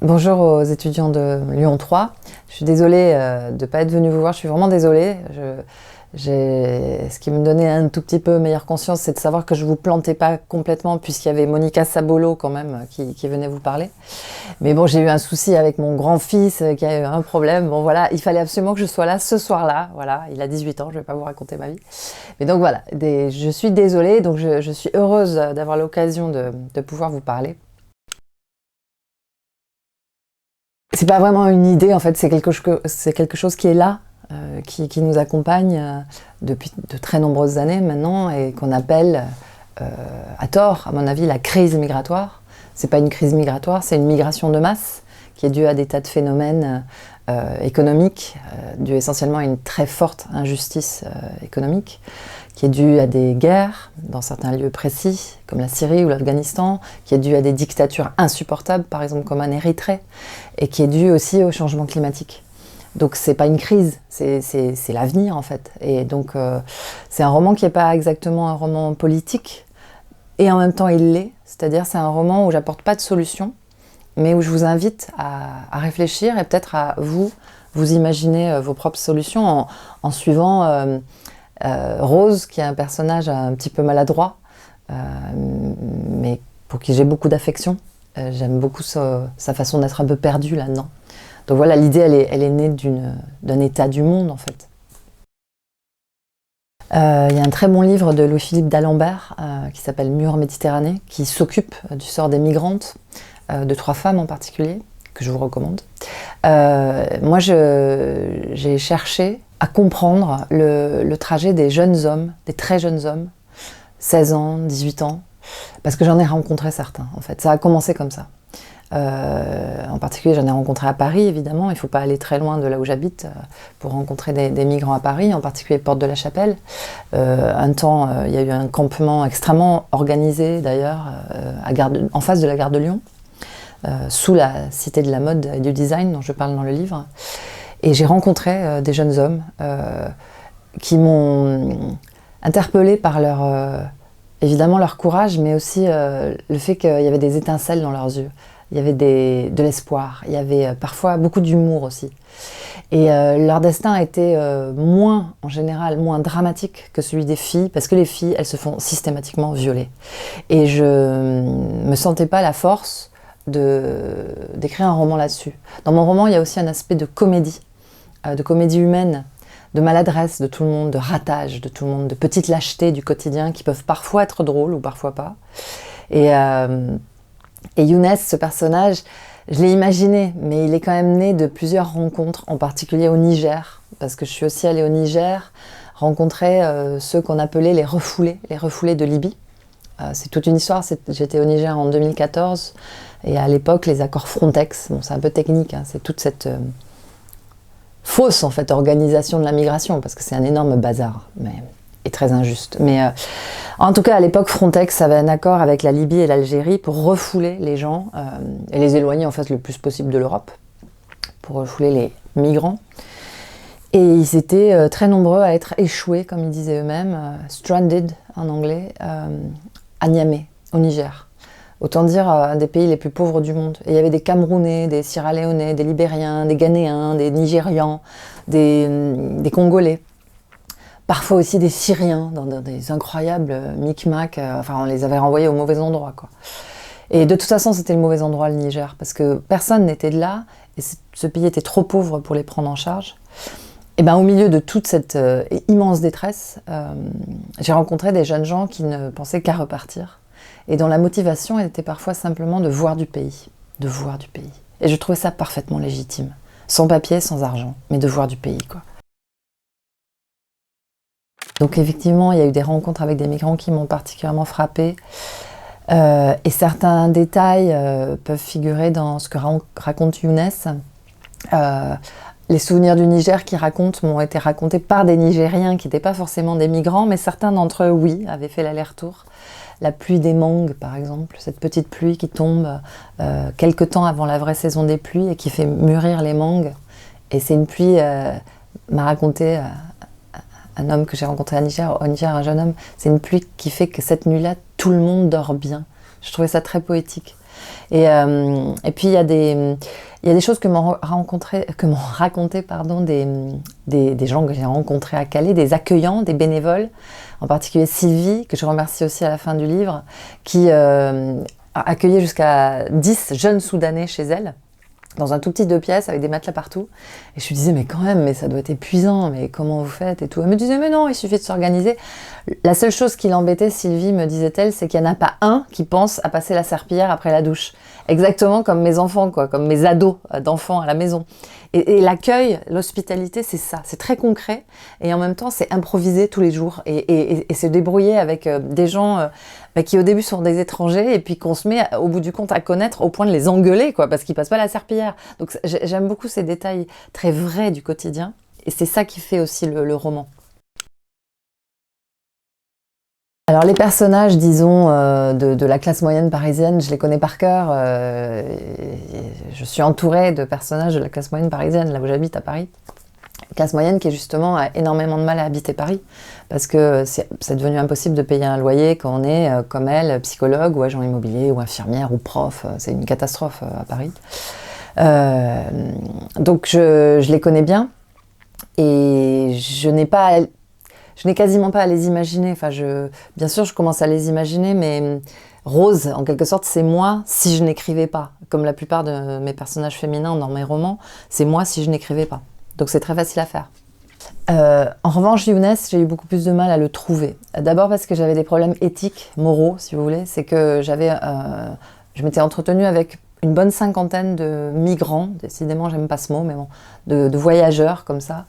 Bonjour aux étudiants de Lyon 3. Je suis désolée de ne pas être venue vous voir, je suis vraiment désolée. Ce qui me donnait un tout petit peu meilleure conscience, c'est de savoir que je ne vous plantais pas complètement, puisqu'il y avait Monica Sabolo quand même qui venait vous parler. Mais bon, j'ai eu un souci avec mon grand-fils qui a eu un problème. Bon voilà, il fallait absolument que je sois là ce soir-là. Voilà, il a 18 ans, je ne vais pas vous raconter ma vie. Mais donc voilà, je suis désolée, donc je suis heureuse d'avoir l'occasion de pouvoir vous parler. C'est pas vraiment une idée, en fait, c'est quelque chose qui est là, qui nous accompagne depuis de très nombreuses années maintenant et qu'on appelle, à tort, à mon avis, la crise migratoire. C'est pas une crise migratoire, c'est une migration de masse qui est due à des tas de phénomènes économiques, due essentiellement à une très forte injustice économique, qui est due à des guerres dans certains lieux précis, comme la Syrie ou l'Afghanistan, qui est due à des dictatures insupportables, par exemple comme en Érythrée, et qui est due aussi au changement climatique. Donc c'est pas une crise, c'est l'avenir en fait. Et donc c'est un roman qui n'est pas exactement un roman politique, et en même temps il l'est. C'est-à-dire c'est un roman où j'apporte pas de solution, mais où je vous invite à réfléchir et peut-être à vous imaginer vos propres solutions en suivant Rose, qui est un personnage un petit peu maladroit, mais pour qui j'ai beaucoup d'affection. J'aime beaucoup sa façon d'être un peu perdue là-dedans. Donc voilà, l'idée, elle est née d'un état du monde, en fait. Il y a un très bon livre de Louis-Philippe d'Alembert qui s'appelle Mur Méditerranée, qui s'occupe du sort des migrantes, de 3 femmes en particulier, que je vous recommande. Moi, j'ai cherché à comprendre le trajet des jeunes hommes, des très jeunes hommes, 16 ans, 18 ans, parce que j'en ai rencontré certains, en fait. Ça a commencé comme ça. En particulier, j'en ai rencontré à Paris, évidemment. Il ne faut pas aller très loin de là où j'habite pour rencontrer des migrants à Paris, en particulier Porte de la Chapelle. Un temps, il y a eu un campement extrêmement organisé, d'ailleurs, en face de la gare de Lyon, sous la cité de la mode et du design dont je parle dans le livre. Et j'ai rencontré des jeunes hommes qui m'ont interpellée par évidemment leur courage, mais aussi le fait qu'il y avait des étincelles dans leurs yeux. Il y avait de l'espoir, il y avait parfois beaucoup d'humour aussi. Et leur destin était en général, moins dramatique que celui des filles, parce que les filles, elles se font systématiquement violer. Et je me sentais pas la force d'écrire un roman là-dessus. Dans mon roman, il y a aussi un aspect de comédie humaine, de maladresse de tout le monde, de ratage de tout le monde, de petites lâchetés du quotidien qui peuvent parfois être drôles ou parfois pas. Et Younes, ce personnage, je l'ai imaginé, mais il est quand même né de plusieurs rencontres, en particulier au Niger, parce que je suis aussi allée au Niger rencontrer ceux qu'on appelait les refoulés de Libye. C'est toute une histoire. J'étais au Niger en 2014, et à l'époque, les accords Frontex, bon, c'est un peu technique, hein, c'est toute cette fausse en fait organisation de la migration, parce que c'est un énorme bazar et très injuste. Mais en tout cas, à l'époque, Frontex avait un accord avec la Libye et l'Algérie pour refouler les gens et les éloigner en fait le plus possible de l'Europe, pour refouler les migrants. Et ils étaient très nombreux à être échoués, comme ils disaient eux-mêmes, stranded en anglais, à Niamey, au Niger. Autant dire un des pays les plus pauvres du monde. Et il y avait des Camerounais, des Sierra-Léonais, des Libériens, des Ghanéens, des Nigérians, des Congolais. Parfois aussi des Syriens, dans des incroyables micmacs. Enfin, on les avait renvoyés au mauvais endroit, quoi. Et de toute façon, c'était le mauvais endroit, le Niger, parce que personne n'était de là, et ce pays était trop pauvre pour les prendre en charge. Et bien, au milieu de toute cette immense détresse, j'ai rencontré des jeunes gens qui ne pensaient qu'à repartir, et dont la motivation était parfois simplement de voir du pays, Et je trouvais ça parfaitement légitime, sans papier, sans argent, mais de voir du pays, quoi. Donc effectivement, il y a eu des rencontres avec des migrants qui m'ont particulièrement frappée, et certains détails peuvent figurer dans ce que raconte Younes. Les souvenirs du Niger qui m'ont été racontés par des Nigériens qui n'étaient pas forcément des migrants, mais certains d'entre eux, oui, avaient fait l'aller-retour. La pluie des mangues, par exemple, cette petite pluie qui tombe quelque temps avant la vraie saison des pluies et qui fait mûrir les mangues. Et c'est une pluie, m'a raconté un homme que j'ai rencontré au Niger, un jeune homme, c'est une pluie qui fait que cette nuit-là, tout le monde dort bien. Je trouvais ça très poétique. Et puis il y a des choses que m'ont raconté des gens que j'ai rencontrés à Calais, des accueillants, des bénévoles, en particulier Sylvie, que je remercie aussi à la fin du livre, qui a accueilli jusqu'à 10 jeunes Soudanais chez elle, dans un tout petit 2 pièces avec des matelas partout. Et je lui disais, mais quand même, mais ça doit être épuisant, mais comment vous faites et tout. Elle me disait, mais non, il suffit de s'organiser. La seule chose qui l'embêtait, Sylvie, me disait-elle, c'est qu'il n'y en a pas un qui pense à passer la serpillière après la douche. Exactement comme mes enfants, quoi, comme mes ados d'enfants à la maison. Et l'accueil, l'hospitalité, c'est ça. C'est très concret et en même temps, c'est improvisé tous les jours et se débrouiller avec des gens qui au début sont des étrangers et puis qu'on se met au bout du compte à connaître au point de les engueuler, quoi, parce qu'ils passent pas la serpillière. Donc j'aime beaucoup ces détails très vrais du quotidien et c'est ça qui fait aussi le roman. Alors les personnages, disons, de la classe moyenne parisienne, je les connais par cœur. Je suis entourée de personnages de la classe moyenne parisienne, là où j'habite à Paris. Classe moyenne qui justement a énormément de mal à habiter Paris, parce que c'est devenu impossible de payer un loyer quand on est, comme elle, psychologue ou agent immobilier ou infirmière ou prof. C'est une catastrophe à Paris. Donc je les connais bien et je n'ai quasiment pas à les imaginer. Enfin, bien sûr, je commence à les imaginer, mais Rose, en quelque sorte, c'est moi si je n'écrivais pas. Comme la plupart de mes personnages féminins dans mes romans, c'est moi si je n'écrivais pas. Donc c'est très facile à faire. En revanche, Younes, j'ai eu beaucoup plus de mal à le trouver. D'abord parce que j'avais des problèmes éthiques, moraux, si vous voulez. C'est que je m'étais entretenue avec une bonne 50aine de migrants, décidément j'aime pas ce mot, mais bon, de voyageurs comme ça,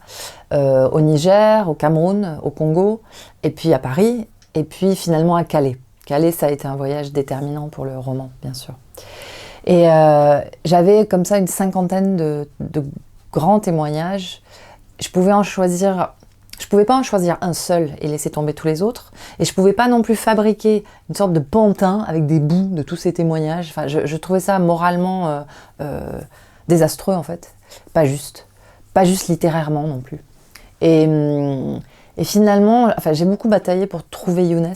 au Niger, au Cameroun, au Congo, et puis à Paris, et puis finalement à Calais. Calais, ça a été un voyage déterminant pour le roman, bien sûr. Et j'avais comme ça une 50aine de grands témoignages. Je pouvais pas en choisir un seul et laisser tomber tous les autres. Et je pouvais pas non plus fabriquer une sorte de pantin avec des bouts de tous ces témoignages. Enfin, je trouvais ça moralement désastreux en fait. Pas juste littérairement non plus. Et finalement, enfin, j'ai beaucoup bataillé pour trouver Younes.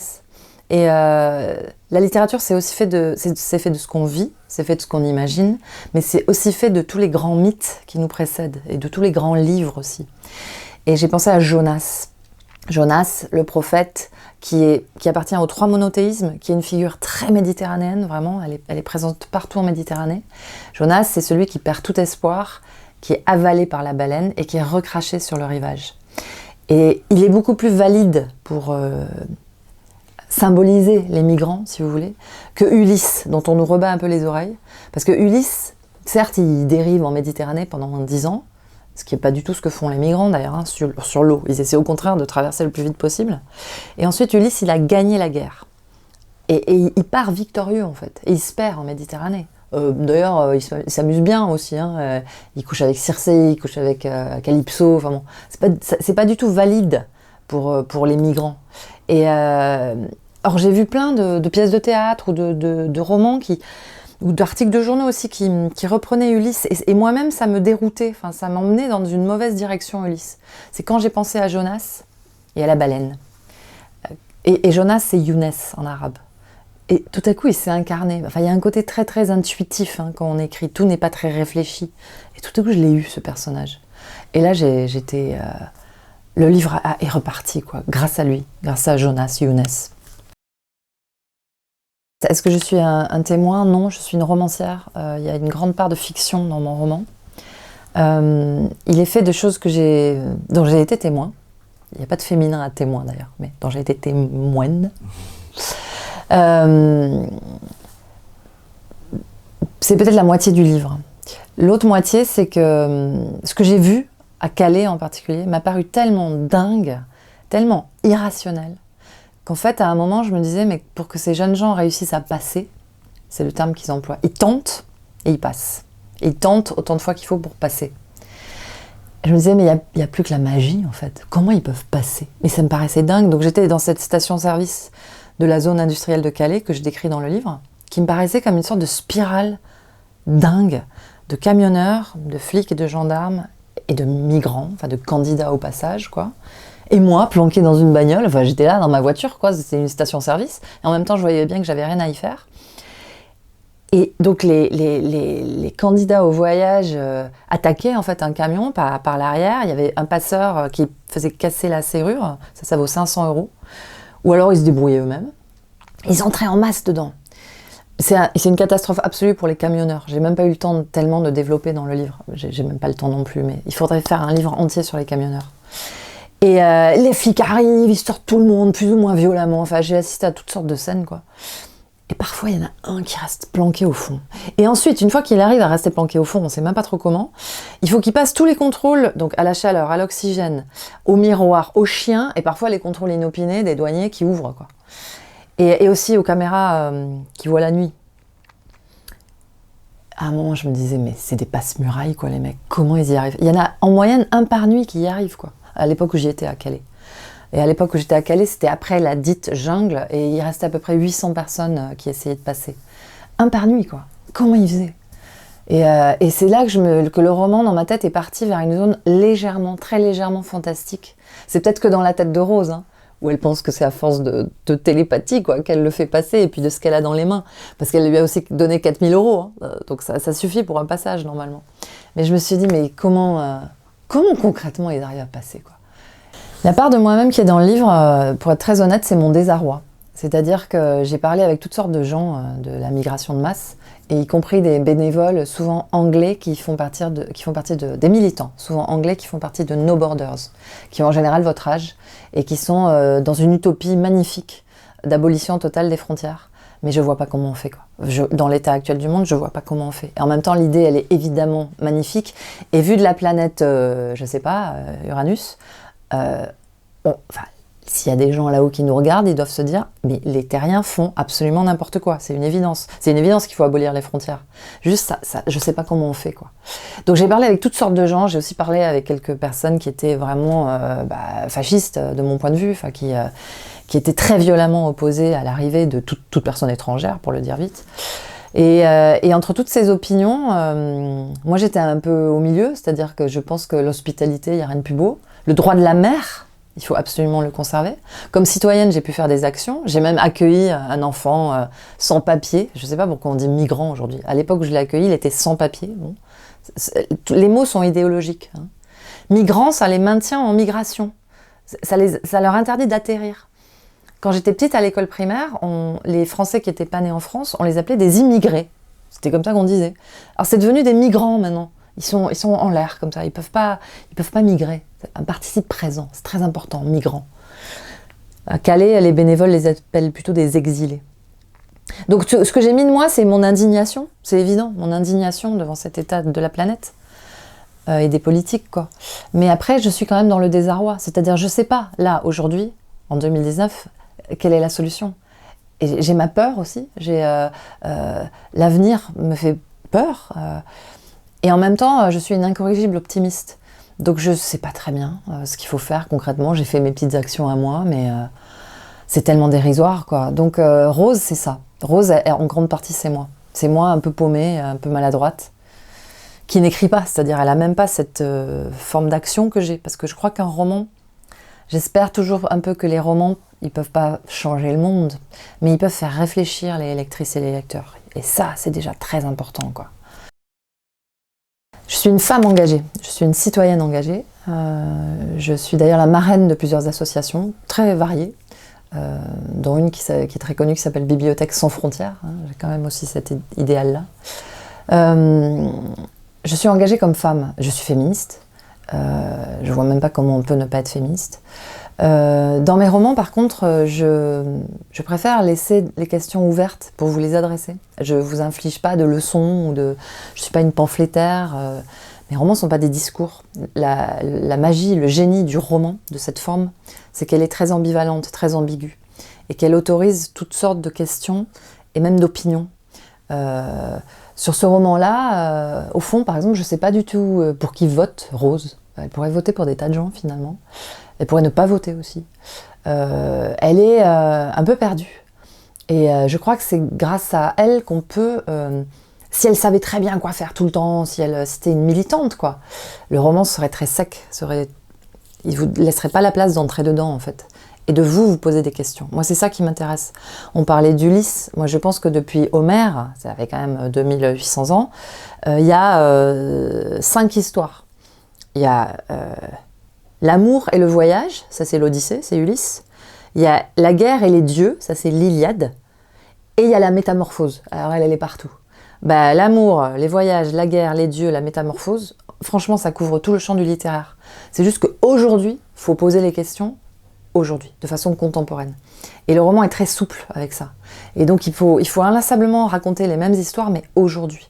Et la littérature, c'est aussi fait de ce qu'on vit, c'est fait de ce qu'on imagine, mais c'est aussi fait de tous les grands mythes qui nous précèdent et de tous les grands livres aussi. Et j'ai pensé à Jonas. Jonas, le prophète, qui appartient aux 3 monothéismes, qui est une figure très méditerranéenne, vraiment, elle est présente partout en Méditerranée. Jonas, c'est celui qui perd tout espoir, qui est avalé par la baleine et qui est recraché sur le rivage. Et il est beaucoup plus valide pour symboliser les migrants, si vous voulez, que Ulysse, dont on nous rebat un peu les oreilles. Parce que Ulysse, certes, il dérive en Méditerranée pendant 10 ans, ce qui n'est pas du tout ce que font les migrants d'ailleurs, hein, sur l'eau. Ils essaient au contraire de traverser le plus vite possible. Et ensuite, Ulysse, il a gagné la guerre. Et il part victorieux, en fait. Et il se perd en Méditerranée. D'ailleurs, il s'amuse bien aussi. Hein. Il couche avec Circé, il couche avec Calypso. Enfin bon, c'est pas du tout valide pour les migrants. Et or, j'ai vu plein de pièces de théâtre ou de romans ou d'articles de journaux aussi qui reprenaient Ulysse. Et moi-même, ça me déroutait. Enfin, ça m'emmenait dans une mauvaise direction, Ulysse. C'est quand j'ai pensé à Jonas et à la baleine. Et Jonas, c'est Younes en arabe. Et tout à coup, il s'est incarné. Enfin, il y a un côté très, très intuitif hein, quand on écrit. Tout n'est pas très réfléchi. Et tout à coup, je l'ai eu, ce personnage. Et là, j'étais... le livre est reparti, quoi, grâce à lui, grâce à Jonas, Younes. Est-ce que je suis un témoin? Non, je suis une romancière. Il y a une grande part de fiction dans mon roman. Il est fait de choses dont j'ai été témoin. Il n'y a pas de féminin à témoin d'ailleurs, mais dont j'ai été témoine. C'est peut-être la moitié du livre. L'autre moitié, c'est que ce que j'ai vu, à Calais en particulier, m'a paru tellement dingue, tellement irrationnel, qu'en fait, à un moment, je me disais, mais pour que ces jeunes gens réussissent à passer, c'est le terme qu'ils emploient, ils tentent et ils passent. Et ils tentent autant de fois qu'il faut pour passer. Et je me disais, mais il n'y a plus que la magie, en fait. Comment ils peuvent passer? Mais ça me paraissait dingue. Donc j'étais dans cette station-service de la zone industrielle de Calais, que je décris dans le livre, qui me paraissait comme une sorte de spirale dingue de camionneurs, de flics et de gendarmes, et de migrants, enfin de candidats au passage, quoi. Et moi, planquée dans une bagnole, enfin j'étais là dans ma voiture, quoi, c'était une station-service, et en même temps je voyais bien que j'avais rien à y faire. Et donc les candidats au voyage attaquaient en fait un camion par l'arrière. Il y avait un passeur qui faisait casser la serrure, ça vaut 500 €. Ou alors ils se débrouillaient eux-mêmes. Ils entraient en masse dedans. C'est une catastrophe absolue pour les camionneurs. J'ai même pas eu le temps tellement de développer dans le livre. J'ai même pas le temps non plus, mais il faudrait faire un livre entier sur les camionneurs. Et les flics arrivent, ils sortent tout le monde, plus ou moins violemment. Enfin, j'ai assisté à toutes sortes de scènes, quoi. Et parfois, il y en a un qui reste planqué au fond. Et ensuite, une fois qu'il arrive à rester planqué au fond, on ne sait même pas trop comment, il faut qu'il passe tous les contrôles, donc à la chaleur, à l'oxygène, au miroir, au chien, et parfois les contrôles inopinés des douaniers qui ouvrent, quoi. Et aussi aux caméras qui voient la nuit. À un moment, je me disais, mais c'est des passe-murailles, quoi, les mecs. Comment ils y arrivent? Il y en a en moyenne un par nuit qui y arrive, quoi. À l'époque où j'y étais à Calais. Et à l'époque où j'étais à Calais, c'était après la dite jungle, et il restait à peu près 800 personnes qui essayaient de passer. Un par nuit, quoi. Comment ils faisaient? Et c'est là que le roman, dans ma tête, est parti vers une zone légèrement, très légèrement fantastique. C'est peut-être que dans la tête de Rose, hein, où elle pense que c'est à force de télépathie, quoi, qu'elle le fait passer, et puis de ce qu'elle a dans les mains. Parce qu'elle lui a aussi donné 4000 €, hein, donc ça suffit pour un passage, normalement. Mais je me suis dit, mais comment concrètement ils arrivent à passer, quoi? La part de moi-même qui est dans le livre, pour être très honnête, c'est mon désarroi. C'est-à-dire que j'ai parlé avec toutes sortes de gens de la migration de masse, et y compris des bénévoles, souvent anglais, qui font partie des militants, souvent anglais qui font partie de No Borders, qui ont en général votre âge, et qui sont dans une utopie magnifique d'abolition totale des frontières. Mais je vois pas comment on fait, quoi. Dans l'état actuel du monde, je vois pas comment on fait. Et en même temps, l'idée, elle est évidemment magnifique. Et vue de la planète, je sais pas, Uranus, enfin, s'il y a des gens là-haut qui nous regardent, ils doivent se dire, mais les terriens font absolument n'importe quoi. C'est une évidence. C'est une évidence qu'il faut abolir les frontières. Juste ça, je sais pas comment on fait, quoi. Donc j'ai parlé avec toutes sortes de gens. J'ai aussi parlé avec quelques personnes qui étaient vraiment fascistes de mon point de vue, enfin qui étaient très violemment opposées à l'arrivée de toute personne étrangère, pour le dire vite. Et entre toutes ces opinions, moi j'étais un peu au milieu, c'est-à-dire que je pense que l'hospitalité, il n'y a rien de plus beau. Le droit de la mer, il faut absolument le conserver. Comme citoyenne, j'ai pu faire des actions. J'ai même accueilli un enfant sans papier. Je ne sais pas pourquoi on dit migrant aujourd'hui. À l'époque où je l'ai accueilli, il était sans papier. Bon. Les mots sont idéologiques, hein. Migrants, ça les maintient en migration. Ça leur interdit d'atterrir. Quand j'étais petite à l'école primaire, les Français qui n'étaient pas nés en France, on les appelait des immigrés. C'était comme ça qu'on disait. Alors c'est devenu des migrants maintenant. Ils sont en l'air comme ça. Ils peuvent pas migrer. C'est un participe présent. C'est très important, migrants. À Calais, les bénévoles les appellent plutôt des exilés. Donc ce que j'ai mis de moi, c'est mon indignation. C'est évident, mon indignation devant cet état de la planète et des politiques, quoi. Mais après, je suis quand même dans le désarroi. C'est-à-dire, je sais pas, là, aujourd'hui, en 2019, quelle est la solution? Et j'ai ma peur aussi. L'avenir me fait peur. Et en même temps, je suis une incorrigible optimiste. Donc je ne sais pas très bien ce qu'il faut faire concrètement. J'ai fait mes petites actions à moi, mais c'est tellement dérisoire, quoi. Donc Rose, c'est ça. Rose, en grande partie, c'est moi. C'est moi un peu paumée, un peu maladroite, qui n'écrit pas. C'est-à-dire, elle n'a même pas cette forme d'action que j'ai. Parce que je crois qu'un roman, j'espère toujours un peu que les romans, ils ne peuvent pas changer le monde, mais ils peuvent faire réfléchir les lectrices et les lecteurs. Et ça, c'est déjà très important, quoi. Je suis une femme engagée, je suis une citoyenne engagée. Je suis d'ailleurs la marraine de plusieurs associations très variées, dont une qui est très connue qui s'appelle Bibliothèque sans frontières. Hein, j'ai quand même aussi cet idéal-là. Je suis engagée comme femme, je suis féministe. Je vois même pas comment on peut ne pas être féministe. Dans mes romans, par contre, je préfère laisser les questions ouvertes pour vous les adresser. Je ne vous inflige pas de leçons, je ne suis pas une pamphlétaire. Mes romans ne sont pas des discours. La magie, le génie du roman, de cette forme, c'est qu'elle est très ambivalente, très ambiguë, et qu'elle autorise toutes sortes de questions et même d'opinions. Sur ce roman-là, au fond, par exemple, je ne sais pas du tout pour qui vote Rose. Elle pourrait voter pour des tas de gens, finalement. Elle pourrait ne pas voter aussi. Elle est un peu perdue. Et je crois que c'est grâce à elle qu'on peut... si elle savait très bien quoi faire tout le temps, si c'était une militante, quoi, le roman serait très sec. Il ne vous laisserait pas la place d'entrer dedans, en fait. et de vous poser des questions. Moi, c'est ça qui m'intéresse. On parlait d'Ulysse. Moi, je pense que depuis Homère, ça fait quand même 2800 ans, il y a 5 histoires. Il y a l'amour et le voyage, ça c'est l'Odyssée, c'est Ulysse. Il y a la guerre et les dieux, ça c'est l'Iliade. Et il y a la métamorphose. Alors elle est partout. Bah, l'amour, les voyages, la guerre, les dieux, la métamorphose, franchement, ça couvre tout le champ du littéraire. C'est juste qu'aujourd'hui, il faut poser les questions aujourd'hui, de façon contemporaine. Et le roman est très souple avec ça. Et donc, il faut inlassablement raconter les mêmes histoires, mais aujourd'hui.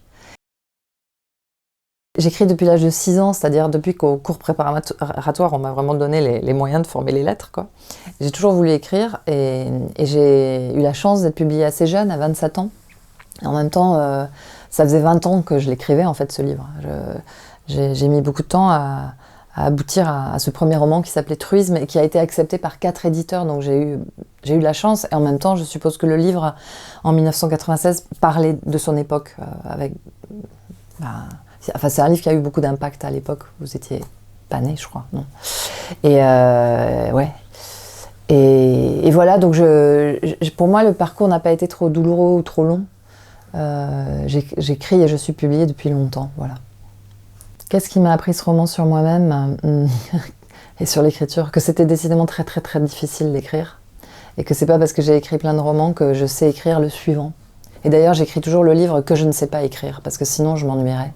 J'écris depuis l'âge de 6 ans, c'est-à-dire depuis qu'au cours préparatoire, on m'a vraiment donné les moyens de former les lettres, quoi. J'ai toujours voulu écrire et j'ai eu la chance d'être publiée assez jeune, à 27 ans. Et en même temps, ça faisait 20 ans que je l'écrivais, en fait, ce livre. J'ai mis beaucoup de temps à aboutir à ce premier roman qui s'appelait Truisme et qui a été accepté par 4 éditeurs, donc j'ai eu de la chance. Et en même temps, je suppose que le livre, en 1996, parlait de son époque, enfin, c'est un livre qui a eu beaucoup d'impact à l'époque. Vous étiez pas né, je crois, non? Et ouais. Et voilà, donc pour moi, le parcours n'a pas été trop douloureux ou trop long. J'écris et je suis publiée depuis longtemps, voilà. Qu'est-ce qui m'a appris ce roman sur moi-même et sur l'écriture? Que c'était décidément très très très difficile d'écrire. Et que c'est pas parce que j'ai écrit plein de romans que je sais écrire le suivant. Et d'ailleurs, j'écris toujours le livre que je ne sais pas écrire, parce que sinon je m'ennuierais.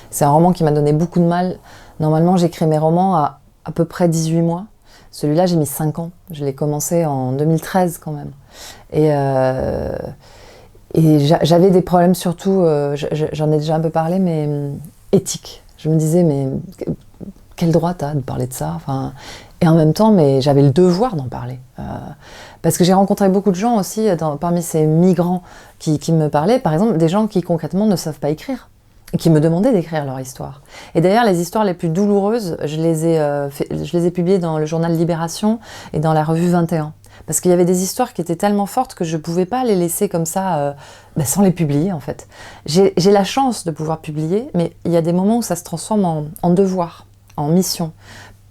C'est un roman qui m'a donné beaucoup de mal. Normalement, j'écris mes romans à peu près 18 mois. Celui-là, j'ai mis 5 ans. Je l'ai commencé en 2013 quand même. Et j'avais des problèmes surtout, j'en ai déjà un peu parlé, mais éthiques. Je me disais, mais quel droit t'as de parler de ça? Enfin, et en même temps, mais j'avais le devoir d'en parler. Parce que j'ai rencontré beaucoup de gens aussi, parmi ces migrants qui me parlaient, par exemple, des gens qui concrètement ne savent pas écrire. Et qui me demandaient d'écrire leur histoire. Et d'ailleurs, les histoires les plus douloureuses, je les ai publiées dans le journal Libération et dans la revue 21. Parce qu'il y avait des histoires qui étaient tellement fortes que je ne pouvais pas les laisser comme ça, sans les publier en fait. J'ai la chance de pouvoir publier, mais il y a des moments où ça se transforme en devoir, en mission,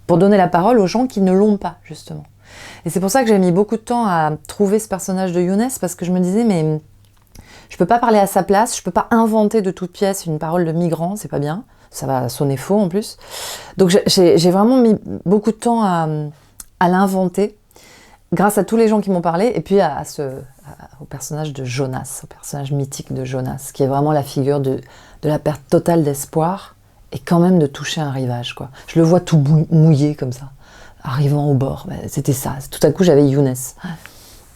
pour donner la parole aux gens qui ne l'ont pas, justement. Et c'est pour ça que j'ai mis beaucoup de temps à trouver ce personnage de Younes, parce que je me disais, mais je peux pas parler à sa place, je peux pas inventer de toute pièce une parole de migrant, c'est pas bien, ça va sonner faux en plus. Donc j'ai vraiment mis beaucoup de temps à l'inventer, grâce à tous les gens qui m'ont parlé, et puis au personnage de Jonas, au personnage mythique de Jonas, qui est vraiment la figure de la perte totale d'espoir, et quand même de toucher un rivage, quoi. Je le vois tout mouillé comme ça, arrivant au bord, c'était ça, tout à coup j'avais Younes.